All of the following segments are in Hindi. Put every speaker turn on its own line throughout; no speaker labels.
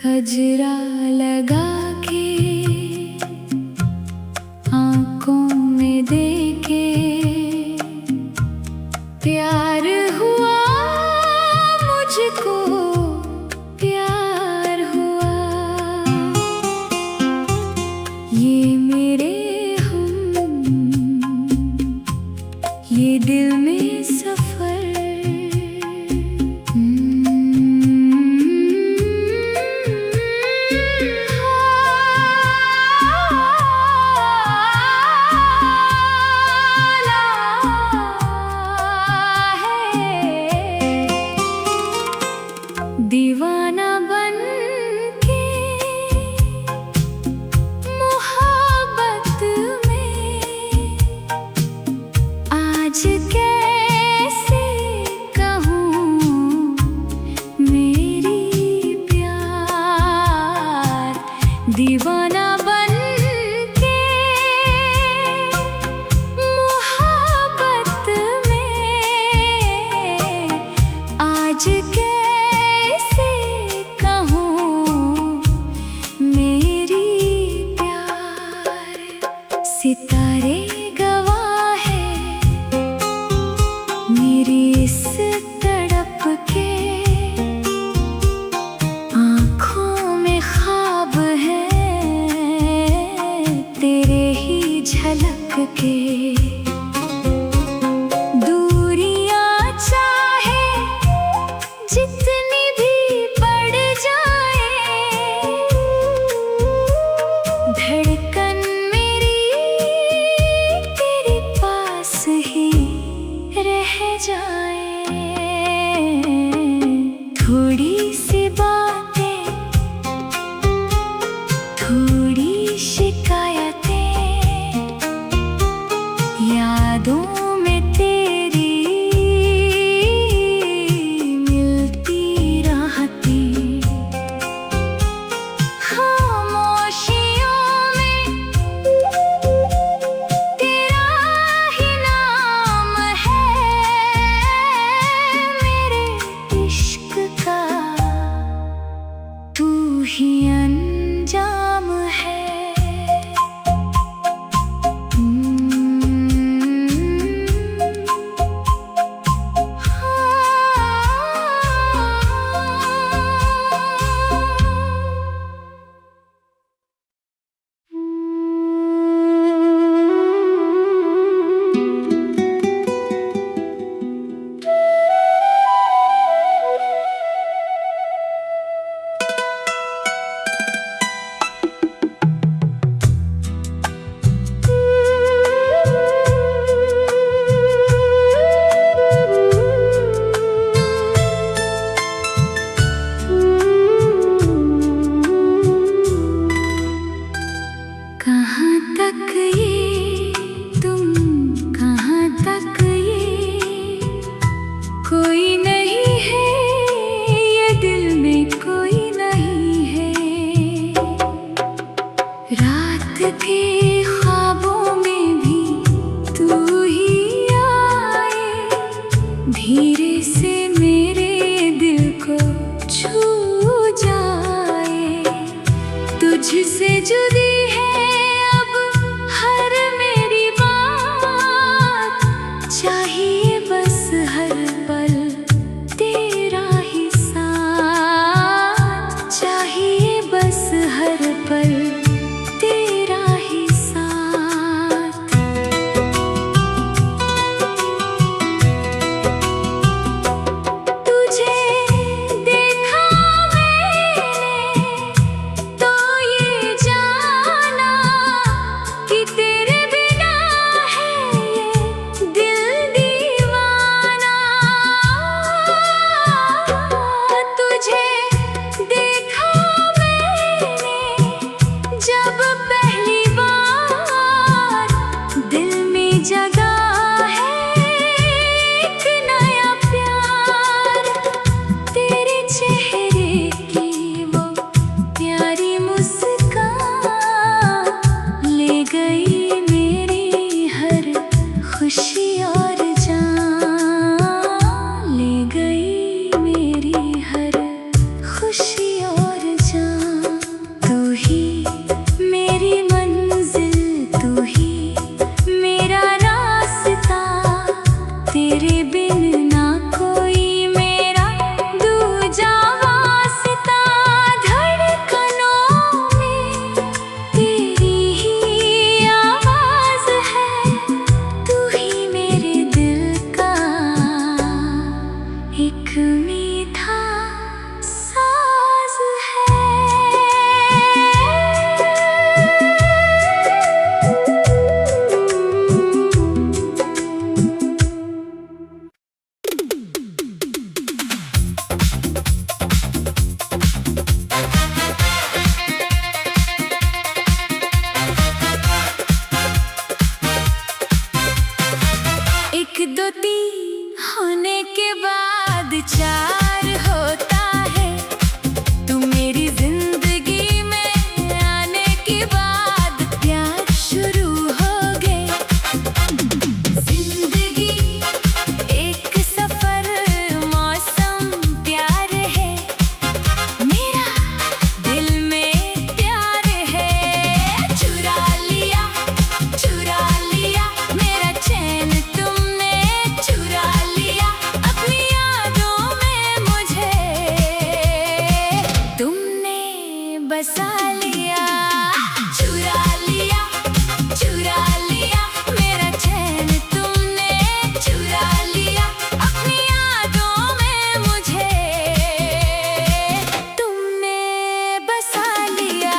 गजरा लगा के आंखों में देके प्यार हुआ मुझको, प्यार हुआ। ये मेरे हम, ये दिल में सफर। दीवाना बन के मोहब्बत में आज कैसे कहूँ मेरी प्यार। दीवाना बन के मोहब्बत में आज सितारे गवाह है मेरी इस तड़प के, आँखों में ख्वाब है तेरे ही झलक के। दूरियां चाहे जितनी भी बढ़ जाए, धड़कन जाए। थोड़ी सी बातें, थोड़ी शिकायतें, यादों में तेरी मिलती राहतें। खामोशियों में तेरा ही नाम है, तू ही अंजाम है। कहाँ तक ये तुम, कहाँ तक ये, कोई नहीं है ये दिल में, कोई नहीं है। रात के ख्वाबों में भी तू ही आए, धीरे से मेरे दिल को छू जाए। तुझसे जुदी है चाहिए बस हर पल तेरा ही साथ, चाहिए बस हर पल तेरा ही साथ। तुझे देखा मैंने तो ये जाना कि तेरे बिना है ये दिल। जगा है एक नया प्यार, तेरे चेहरे की वो प्यारी मुस्कान ले गई मेरी हर खुशी और जान, ले गई मेरी हर खुशी और जान। बसा लिया, चुरा लिया, चुरा लिया मेरा चैन तुमने, चुरा लिया अपनी यादों में मुझे तुमने बसा लिया।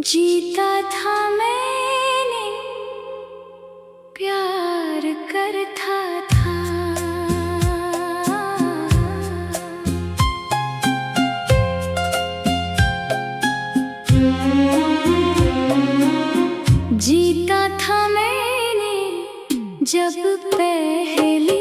जीता था मैंने, प्यार करता था, जीता था मैंने जब पहली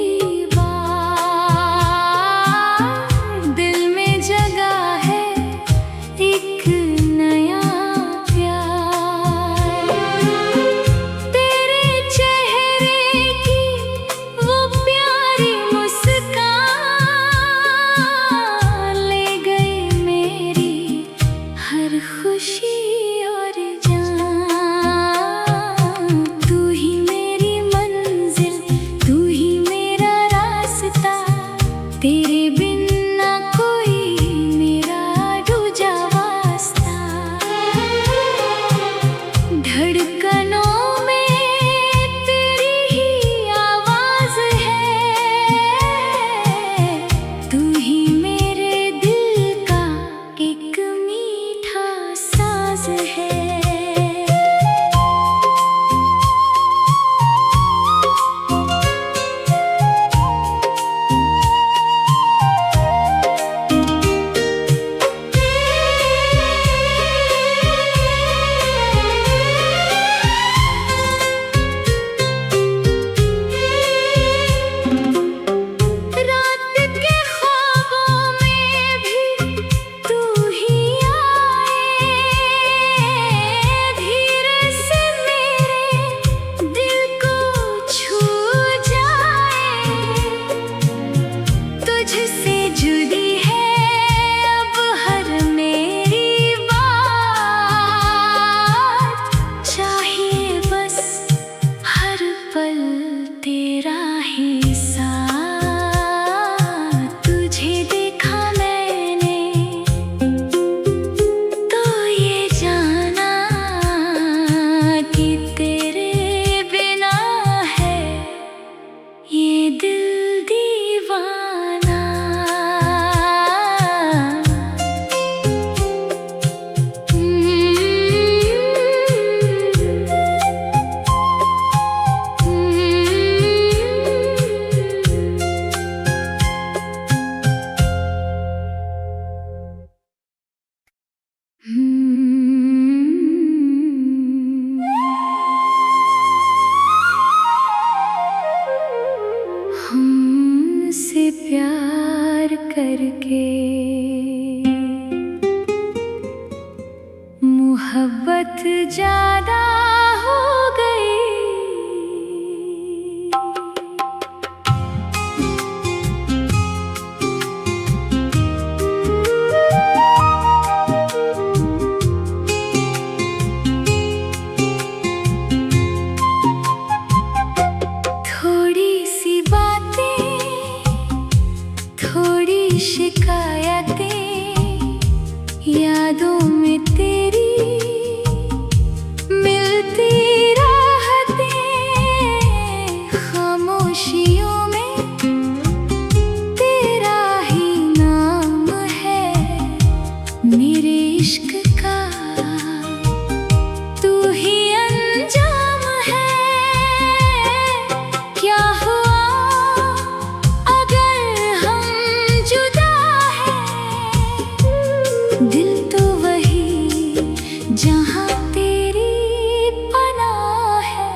करके मुहब्बत मोहब्बत ज्यादा हो गई। थोड़ी सी बातें, थोड़ी शिकायतें, यादों में तेरी मिलती राहतें, खामोशियों में तेरा ही नाम है मेरे इश्क का, तू ही अंजाम है। क्या हुआ अगर हम जुदा हैं, दिल तो वही जहाँ तेरी पनाह है।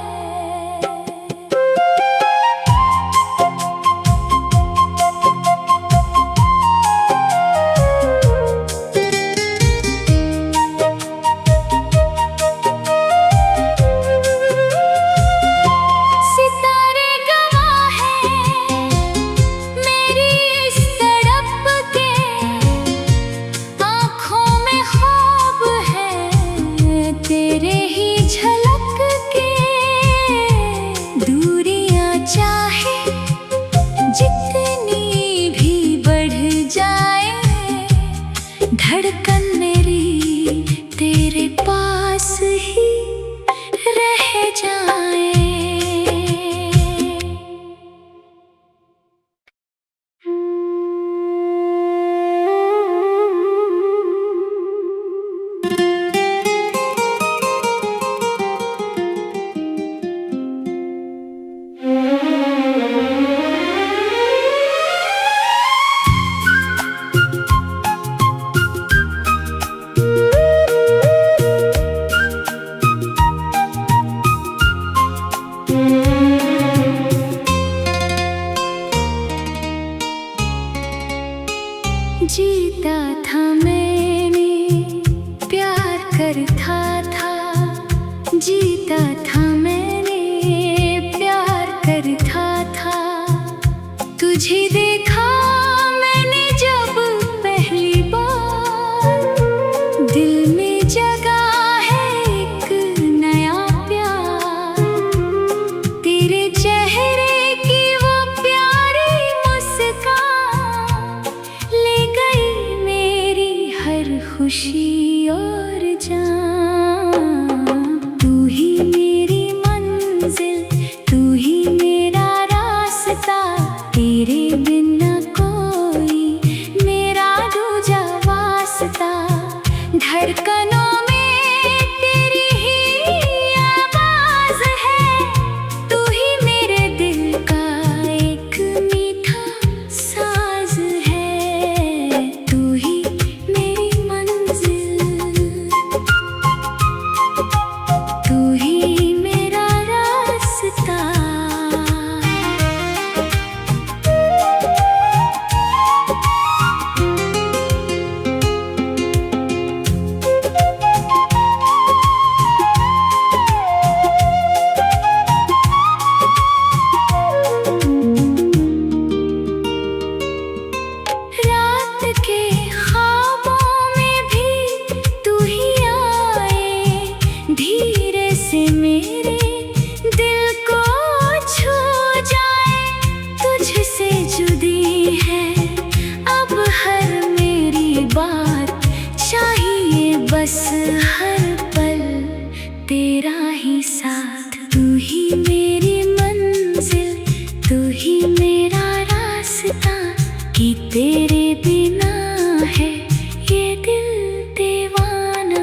सितारे गवाह हैं मेरी इस तड़प के, आँखों में ख्वाब है तेरे ही झलक के। दूरियां चाहे जितनी भी बढ़ जाए, धड़कन मेरी तेरे पास ही रह जाए। जीता था मैंने, प्यार करता था, जीता था मैंने, प्यार करता था। तुझे देखा मैंने जब पहली बार, दिल में जगा है एक नया प्यार। तेरे चेहरे की वो प्यारी मुस्कान ले गई मेरी हर खुशी और जान। तू ही मेरी मंजिल, तू ही मेरा रास्ता, तेरे बिना कोई मेरा दूजा वास्ता। धड़कनों में तेरी ही आवाज है, तू ही मेरे दिल का एक मीठा साज है। तू ही मेरी मंजिल, तू ही मेरा रास्ता। रात के ख्वाबों में भी तू ही आए, धीरे से मेरे दिल को छू जाए। तुझसे जुदी है अब हर मेरी बात, चाहिए बस हर पल तेरा ही साथ। तू ही मेरी मंजिल, तू ही मेरा रास्ता, कि तेरे बिना है ये दिल दीवाना।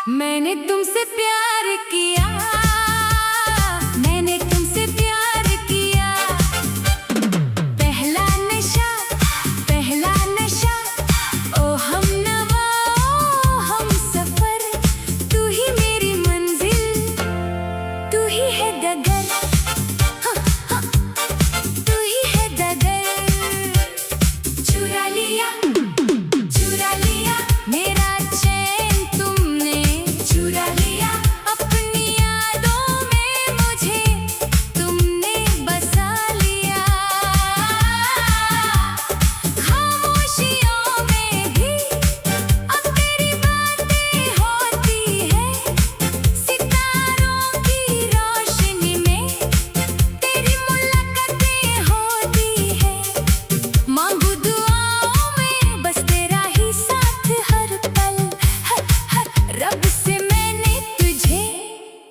मैंने तुमसे प्यार किया, मैंने तुमसे प्यार किया। पहला नशा, पहला नशा, ओ हमनवा ओ हम सफर। तू ही मेरी मंजिल, तू ही है डगर, हाँ, तू ही है डगर। चुरा लिया, चुरा लिया मेरा चैन तुमने, चुरा लिया अपनी यादों में मुझे तुमने बसा लिया। खामोशियों में भी अब तेरी बातें होती है, सितारों की रोशनी में तेरी मुलाकातें होती है। मांगू दुआओं में बस तेरा ही साथ हर पल, रब से मैंने तुझे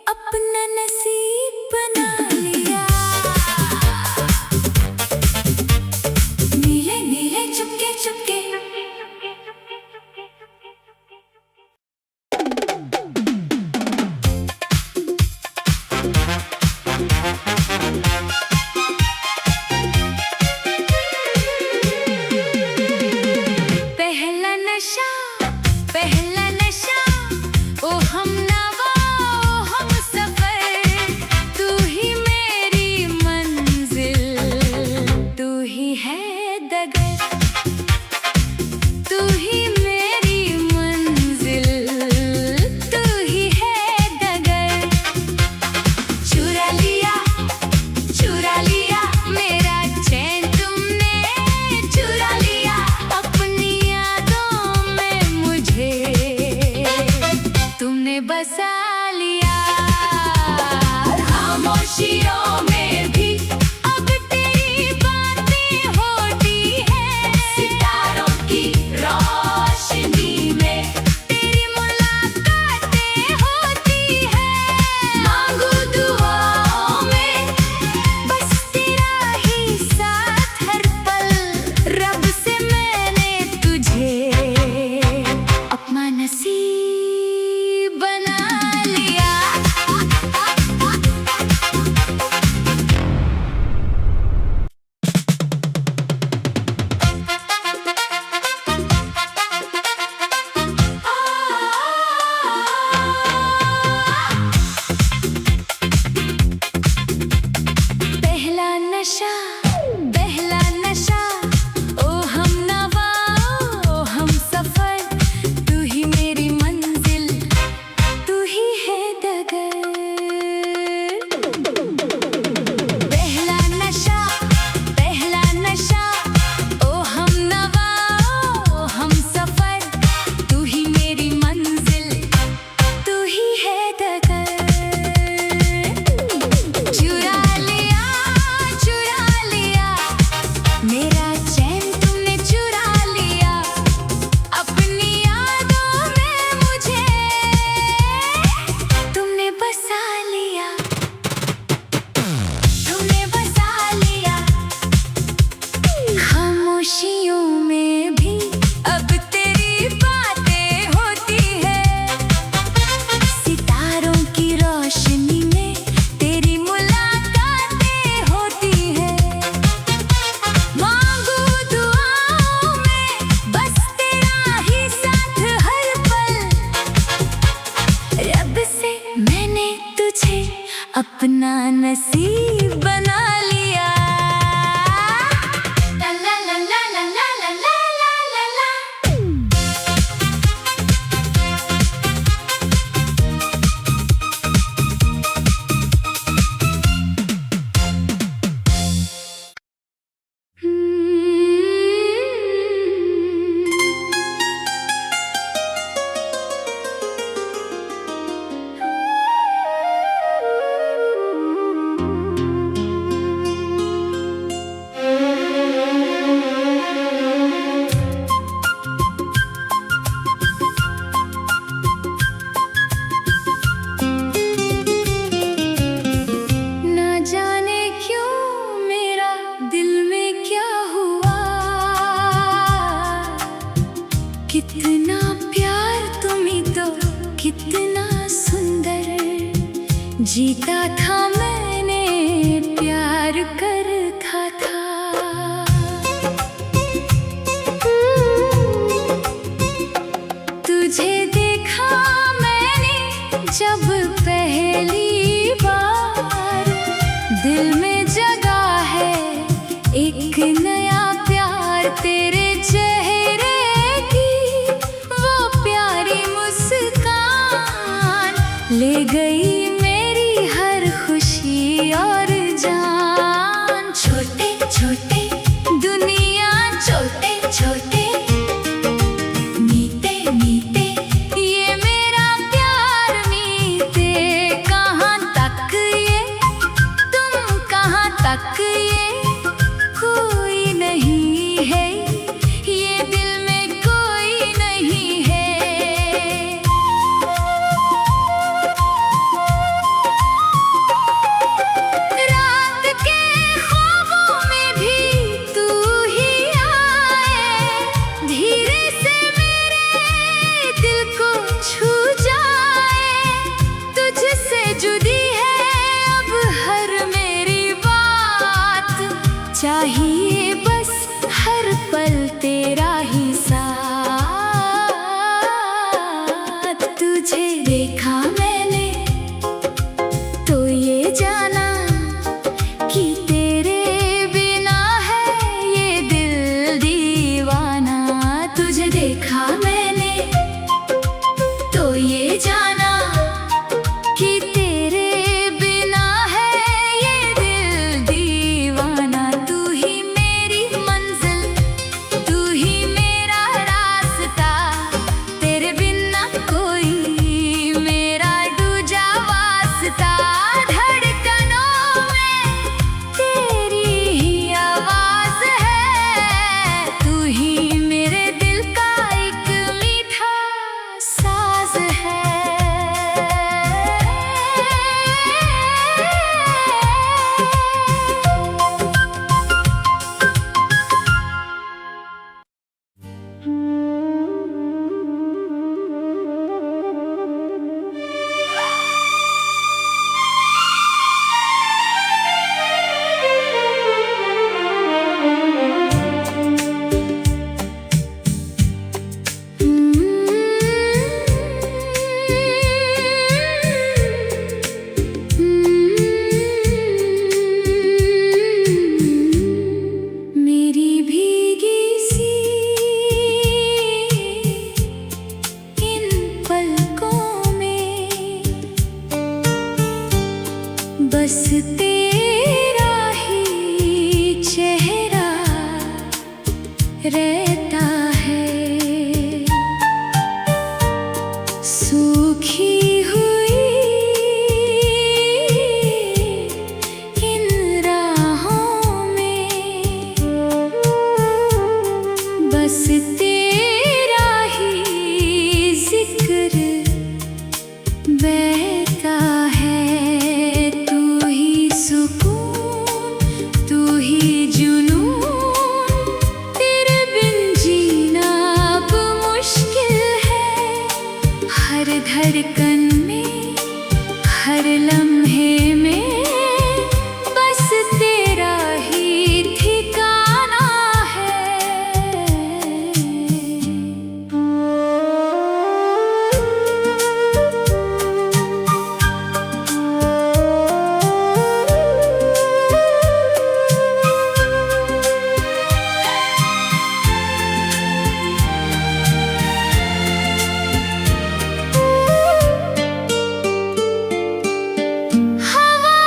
अपना नसीब बना लिया। नीले नीले चुपके चुपके, पहला नशा, पहला नशा, ओ हमनवा ओ हम सफर। तू ही मेरी मंजिल, तू ही है डगर, तू ही मेरी मंजिल, तू ही है डगर। चुरा लिया, चुरा लिया मेरा चैन तुमने, चुरा लिया अपनी यादों में मुझे तुमने बसा लिया। खामोशियों में भी अब तेरी बातें होती है, सितारों की रोशनी में तेरी मुलाकातें होती है। मांगू दुआओं में बस तेरा ही साथ हर पल, रब से मैंने तुझे अपना नसीब बना लिया। पहला नशा, पहला नशा, ओ हमनवा ओ हम सफर। तू ही मेरी मंजिल, तू ही है डगर। पहला नशा, पहला नशा, ओ हमनवा ओ हम सफर। तू ही मेरी मंजिल, तू ही है डगर। चुरा लिया, चुरा लिया मेरा चैन तुमने, चुरा लिया अपनी यादों में मुझे तुमने बसा लिया, तुमने बसा लिया। खामोशियों में भी अब तेरी बातें होती है, सितारों की रोशनी में तेरी मुलाकातें होती है। मांगू दुआओं में बस तेरा ही साथ हर पल, रब से मैंने तुझे अपना नसीब बना लिया। ला ला ला ला ला ला ला ला ला ला। कितना सुंदर जीता था मैंने, प्यार कर रखा था। तुझे देखा मैंने जब पहली बार, दिल में जगा है एक नया प्यार। तेरे चेहरे की वो प्यारी मुस्कान ले गई मेरी हर खुशी और जान। छोटे छोटे दुनिया, छोटे छोटे मीते मीते ये मेरा प्यार। मीते कहाँ तक ये, तुम कहाँ तक ये, कोई नहीं है ये दिल में, कोई नहीं है। रात के ख्वाबों में भी तू ही आए, धीरे से मेरे दिल को छू जाए। तुझसे जुड़ी है अब हर मेरी बात, चाहिए बस हर पल तेरा ही साथ। तुझे देखा मैंने तो ये जाना कि तेरे बिना है ये दिल दीवाना। तुझे देखा मैंने तो ये जाना कि तेरे बिना है ये दिल दीवाना। तू ही मेरी मंजिल, तू ही मेरा रास्ता, तेरे बिना कोई मेरा दूजा वास्ता। धड़कनों में तेरी ही आवाज है, तू ही मेरे दिल का एक मीठा साज है। मेरी भीगी सी इन पलकों में बस तेरा ही चेहरा रहता है। सूखी हुई इन राहों में बस तेरा ही जिक्र बहता है। तू ही सुकून, तू ही जुनून, तेरे बिन जीना अब मुश्किल है। हर धड़कन में, हर लम्हे में बस तेरा ही ठिकाना है। हवा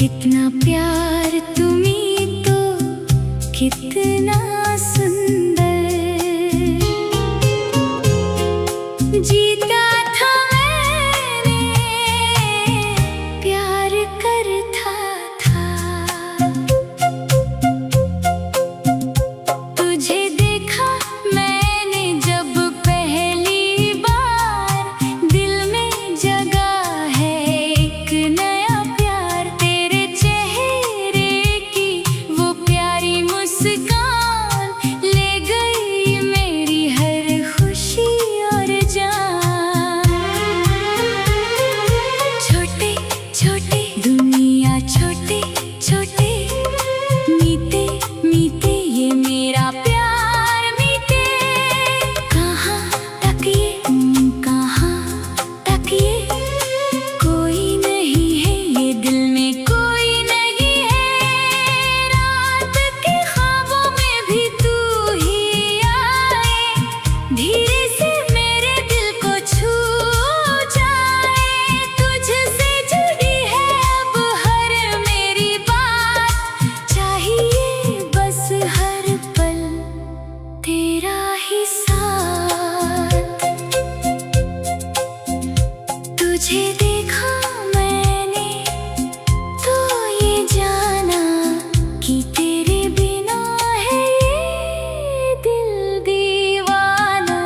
कितना प्यार तुम्हीं तो कितना सुंदर जीता था मैंने प्यार करता था तुझे देखा मैंने जब पहली बार दिल में जगा है एक नया प्यार तेरे चेहरे की वो प्यारी मुस्कान ले गई मेरी हर खुशी और जान छोटे छोटे दुनिया छोटे छोटे मीठे मीठे ये मेरा प्यार मीठे कहाँ तक ये कोई नहीं है ये दिल में कोई नहीं है रात के ख्वाबों में भी तू ही आए धीरे से मेरे दिल को छू जाए तुझसे जुड़ी है अब हर मेरी बात चाहिए बस हर पल तेरा ही साथ तुझे देखा मैंने तो ये जाना कि तेरे बिना है ये दिल दीवाना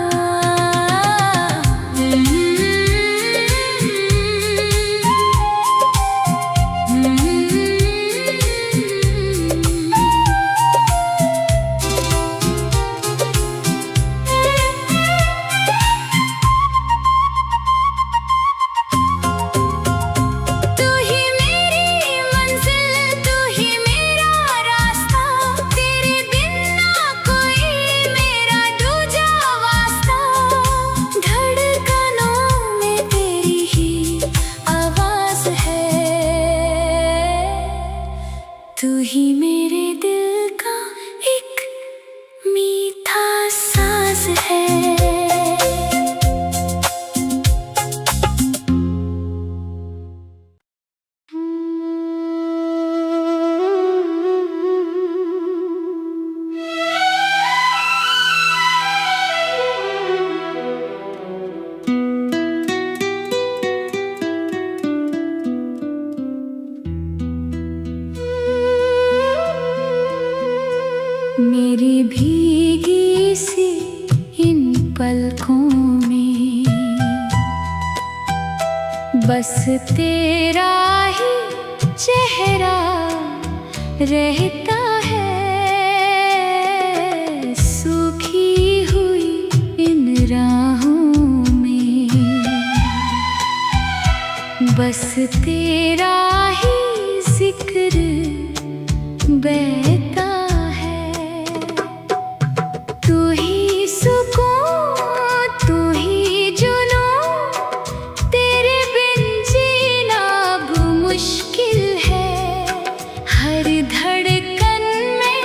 तू ही मेरी मंजिल तू ही मेरा रास्ता तेरे बिन ना कोई मेरा दूजा वास्ता धड़कनों में तेरी ही आवाज है तू ही मेरे दिल का एक मीठा साज है मेरी भीगी सी इन पलकों में बस तेरा ही चेहरा रहता है सूखी हुई इन राहों में बस तेरा ही जिक्र बहता है तू ही सुकून तू ही जुनून तेरे बिन जीना अब मुश्किल है हर धड़कन में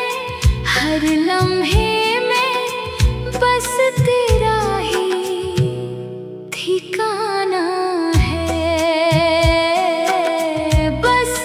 हर लम्हे में बस तेरा ही ठिकाना है बस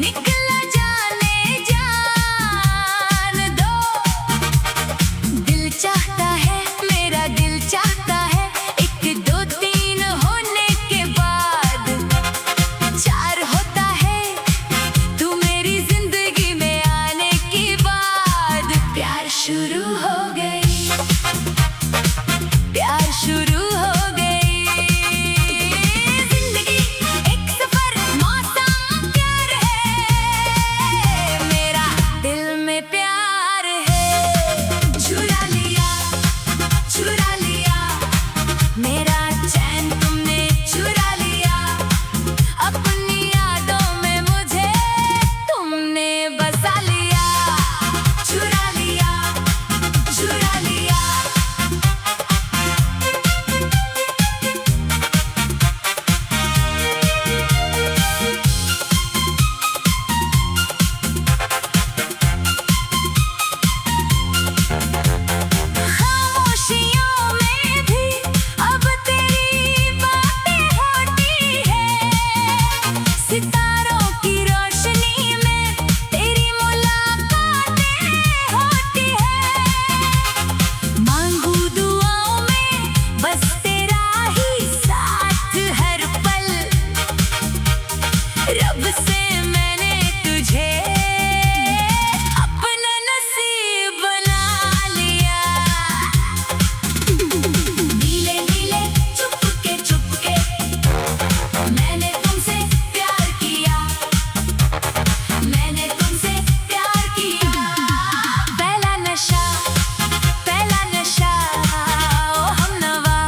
निकला जाने जान दो। दिल चाहता है, मेरा दिल चाहता है, एक दो तीन होने के बाद चार होता है, तू मेरी जिंदगी में आने के बाद प्यार शुरू हो गई, प्यार शुरू हो गई। जिंदगी एक सफर मौसम प्यार है, मेरा दिल में प्यार है। चुरा लिया, चुरा लिया मेरा चैन तुमने, चुरा लिया अपनी यादों में मुझे तुमने बसा लिया। चुरा लिया, चुरा लिया। खामोशियों में भी अब तेरी बातें होती है, सितारों की रोशनी में तेरी मुलाकातें होती है। मांगू दुआओं में बस तेरा ही साथ हर पल, रब से मैंने तुझे अपना नसीब बना लिया। नीले नीले चुपके चुपके मैंने तुमसे प्यार किया, मैंने तुमसे प्यार किया। पहला नशा, पहला नशा, ओ हमनवा,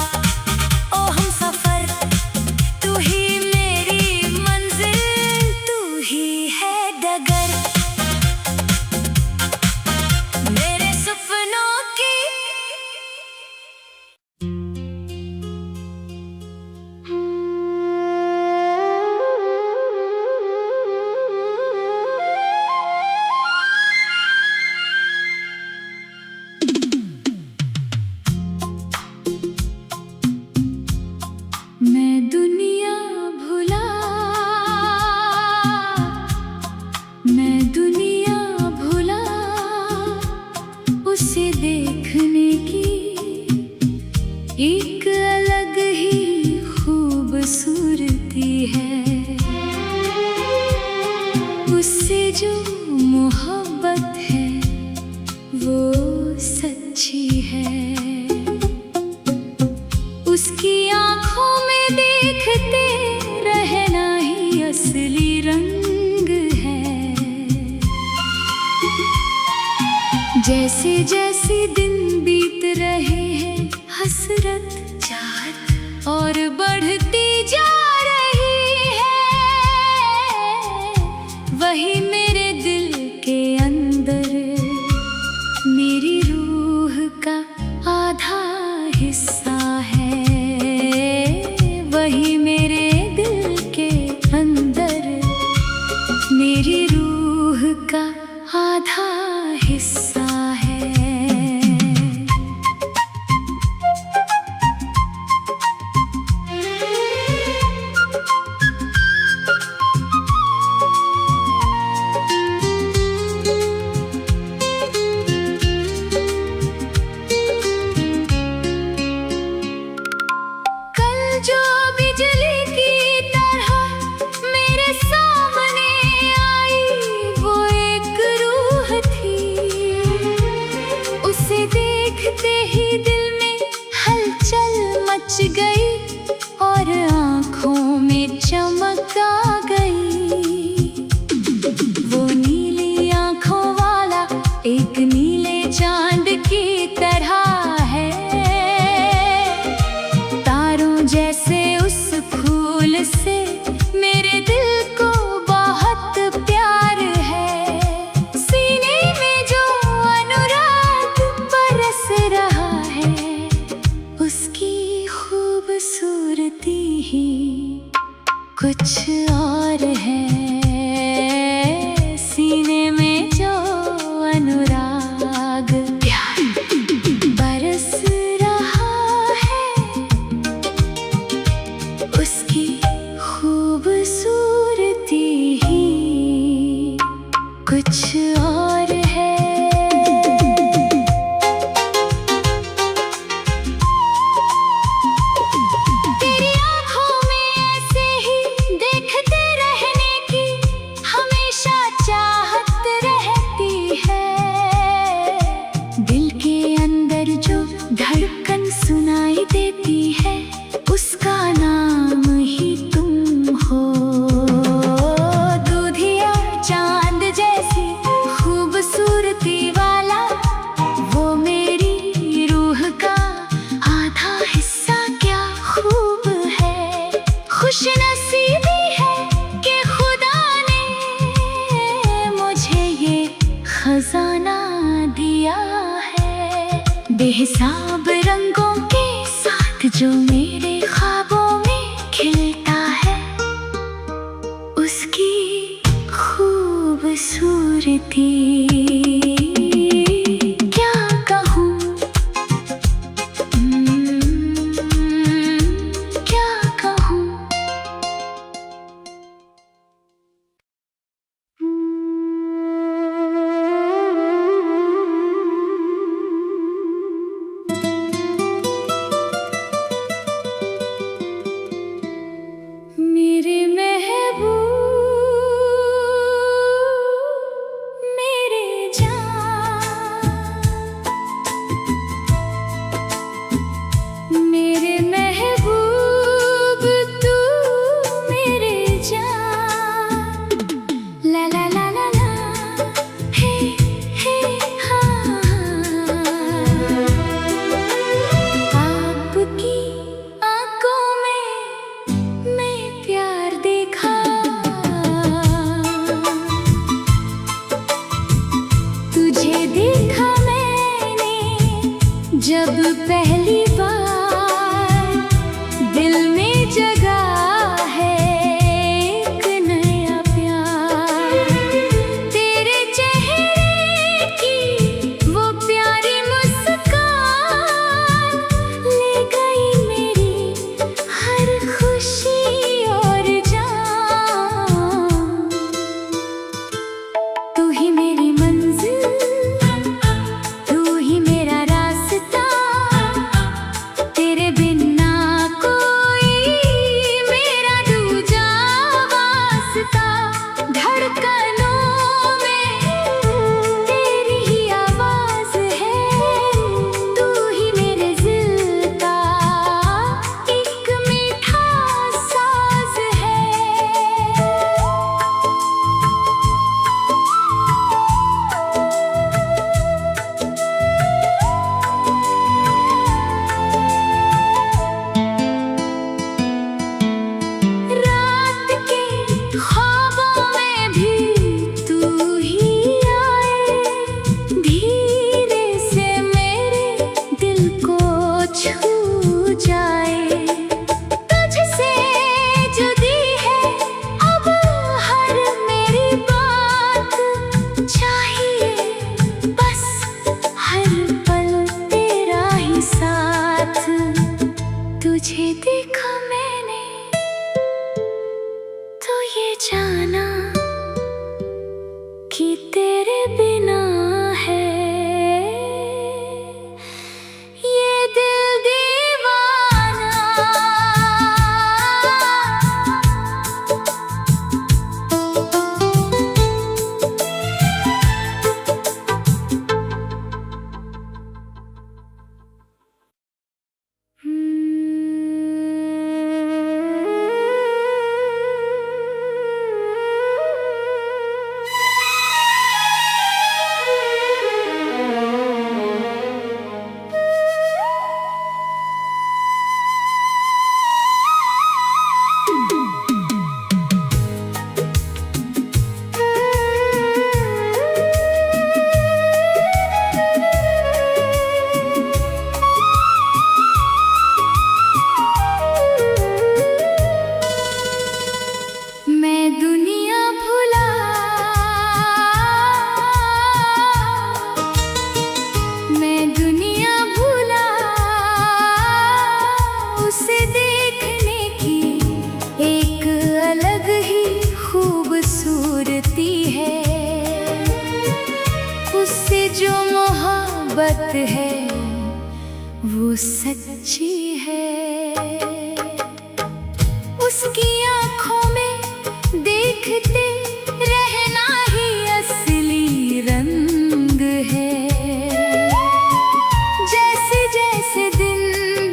ओ हम सफर, तू ही मेरी मंजिल, तू ही है डगर मेरे सपनों की। मैं दुनिया भुला, मैं दुनिया भुला, उसे देखने की एक अलग ही खूबसूरती है। उससे जो मोहब्बत है वो सच्ची है, उसकी आँखों में देखते रहना ही असली रंग है। जैसे जैसे दिन बीत रहे हैं, हसरत चाहत और बढ़ती जा रही है। वही मेरे दिल के अंदर मेरी रूह का आधा हिस्सा है। वही मेरे दिल के अंदर मेरी रूह का आधा हिस्सा है। कल जो बिजली की तरह मेरे सामने आई, वो एक रूह थी। बेहिसाब रंगों के साथ जो मेरे ख्वाबों में खिलता है, उसकी खूबसूरती क्या कहूँ, क्या कहूँ। मेरे महबूब मेरे जान, मेरे महबूब तू मेरे जान। ला ला ला ला ला, हे हे हाँ। आपकी आंखों में मैं प्यार देखा, तुझे देखा मैंने जब पहली बार, दिल में जगा है एक नया प्यार। तेरे चेहरे की वो प्यारी मुस्कान ले गई मेरी हर खुशी और जान। तू ही मेरी मंजिल, तू ही मेरा रास्ता, तेरे बिना कोई मेरा दूजा वास्ता। धड़कनों में तेरी ही आवाज है, तू ही मेरे दिल का एक मीठा साज है। रात के ख्वाबों में भी तू ही आए, धीरे से मेरे दिल को छू जाए। तुझसे जुदी है अब हर मेरी बात, चाहिए बस हर पल तेरा ही साथ। तुझे देखा मैंने तो ये जाना कि तेरे बिना है ये दिल दीवाना। मैं दुनिया भुला, मैं दुनिया भुला, उसे देखने की एक अलग ही खूबसूरती है। उससे जो मोहब्बत है वो सच्ची है। उसकी आँखों में देखते रहना ही असली रंग है। जैसे जैसे दिन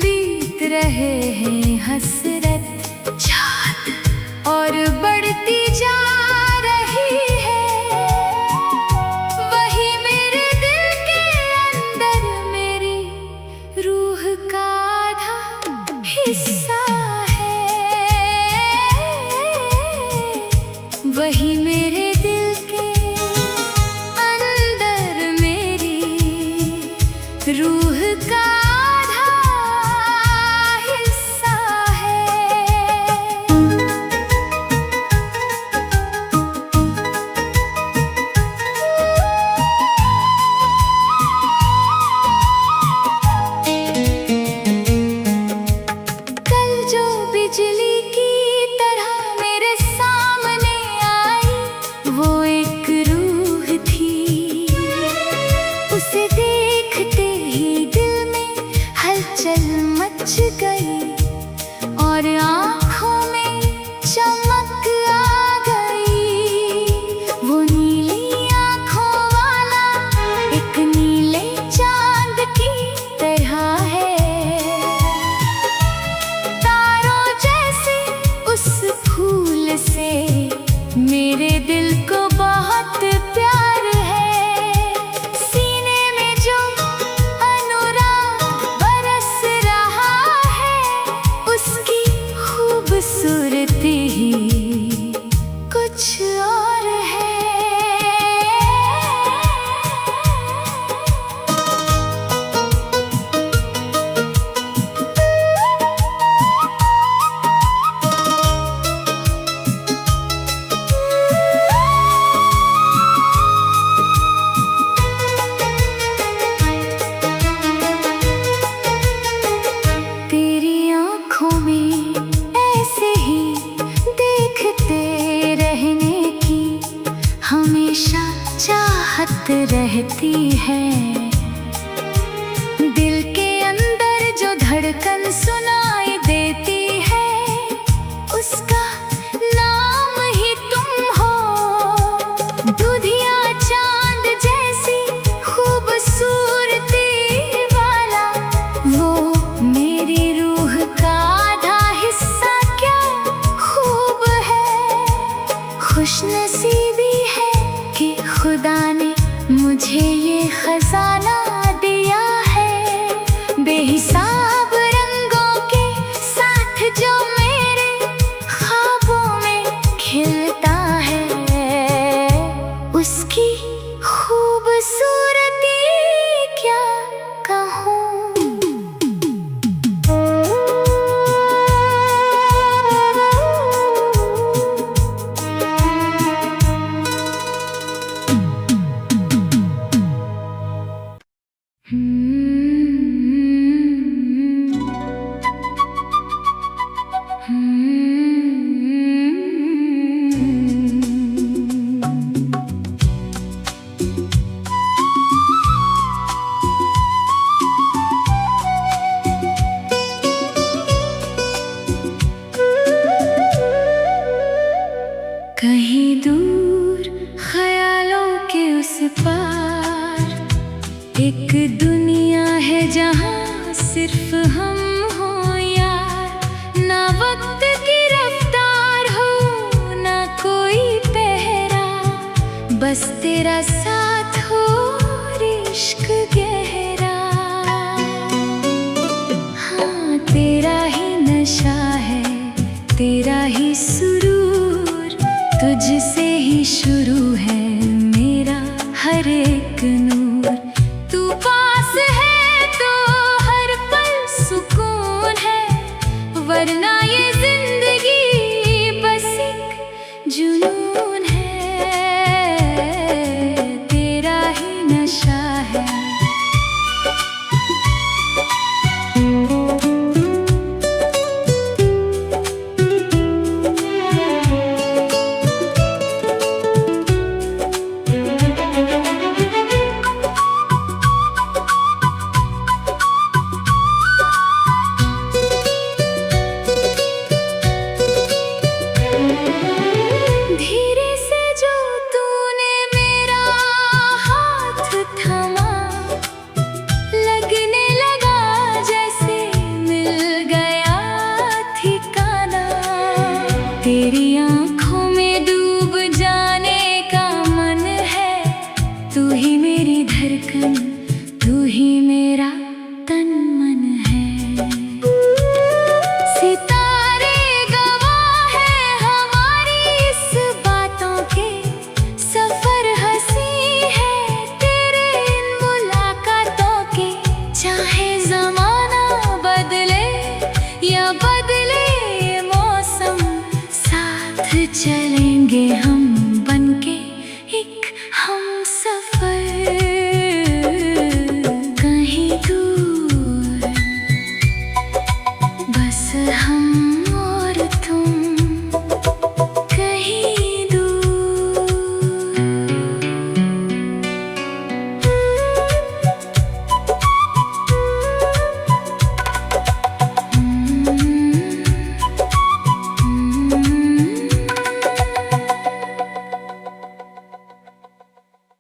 बीत रहे हैं हसरत चाहत और बढ़ती जा रही है। वही मेरे दिल के अंदर मेरी रूह का आधा हिस्सा है। हमेशा चाहत रहती है। दिल के अंदर जो धड़कन सुनाई देती है, उसका नाम ही तुम हो। दूधिया चांद जैसी खूबसूरती वाला, वो मेरी रूह का आधा हिस्सा क्या खूब है। खुशनसीबी है कि खुदा ने मुझे ये खजाना दिया है। बेहिसाब रंगों के साथ जो मेरे ख्वाबों में खिलता है, उसकी खूबसूरती क्या कहूँ। कहीं दूर ख्यालों के उस पार एक दुनिया है जहाँ सिर्फ हम हो यार। ना वक्त की रफ्तार हो, ना कोई पहरा, बस तेरा साथ हो और इश्क गहरा। हाँ, तेरा ही नशा है, तेरा ही सुरूर, तुझसे ही शुरू है मेरा हर एक नूर। तू पास है तो हर पल सुकून है, वरना ये जिंदगी बस एक जुनून है। तेरा ही नशा है। धीरे से जो तूने मेरा हाथ थामा, लगने लगा जैसे मिल गया ठिकाना। तेरी आँखों में डूब जाने का मन है, तू ही मेरी धड़कन, तू ही मेरा तन मन है। सितारे गवाह है हमारी इस बातों के, सफर हंसी है तेरे इन मुलाकातों के। चाहे जमाना बदले या बदले मौसम, साथ चलेंगे हम।